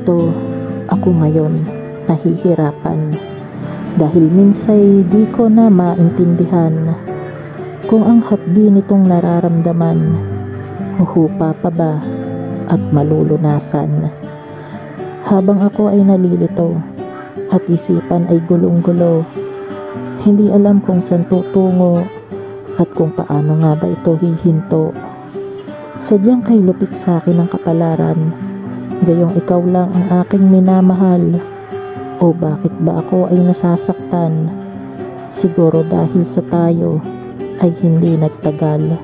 ganito ako ngayon nahihirapan dahil minsay di ko na maintindihan kung ang hapdi nitong nararamdaman huhupa pa ba at malulunasan. Habang ako ay nalilito at isipan ay gulong-gulo, hindi alam kung saan tutungo at kung paano nga ba ito hihinto. Sadyang kay lupit sa akin ang kapalaran, gayong ikaw lang ang aking minamahal. O bakit ba ako ay nasasaktan? Siguro dahil sa tayo ay hindi nagtagal.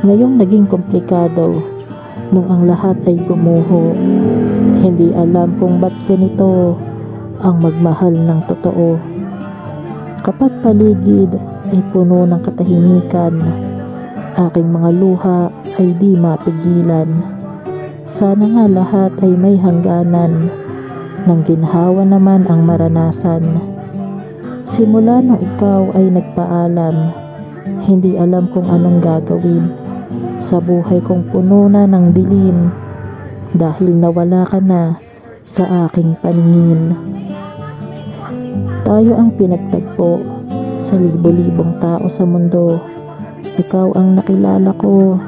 Ngayong naging komplikado nung ang lahat ay gumuho. Hindi alam kung ba't ganito ang magmahal ng totoo. Kapag paligid ay puno ng katahimikan, aking mga luha ay di mapigilan. Sana nga lahat ay may hangganan, nang ginhawa naman ang maranasan. Simula nung ikaw ay nagpaalam, hindi alam kung anong gagawin sa buhay kong puno na ng dilim dahil nawala ka na sa aking paningin. Tayo ang pinagtagpo sa libo-libong tao sa mundo. Ikaw ang nakilala ko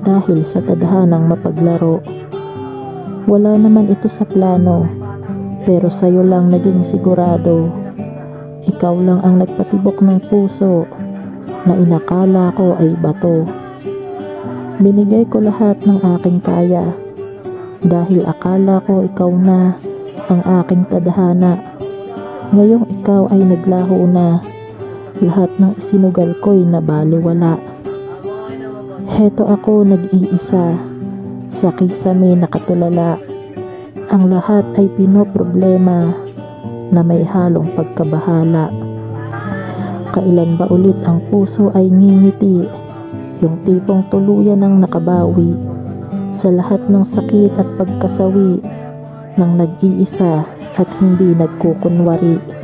dahil sa tadhanang mapaglaro. Wala naman ito sa plano, pero sa'yo lang naging sigurado. Ikaw lang ang nagpatibok ng puso na inakala ko ay bato. Binigay ko lahat ng aking kaya dahil akala ko ikaw na ang aking tadhana. Ngayong ikaw ay naglaho na, lahat ng isinugal ko'y nabaliwala. Heto ako nag-iisa sa kisame nakatulala. Ang lahat ay pinoproblema na may halong pagkabahala. Kailan ba ulit ang puso ay ngingiti, yung tipong tuluyan ng nakabawi sa lahat ng sakit at pagkasawi ng nag-iisa at hindi nagkukunwari.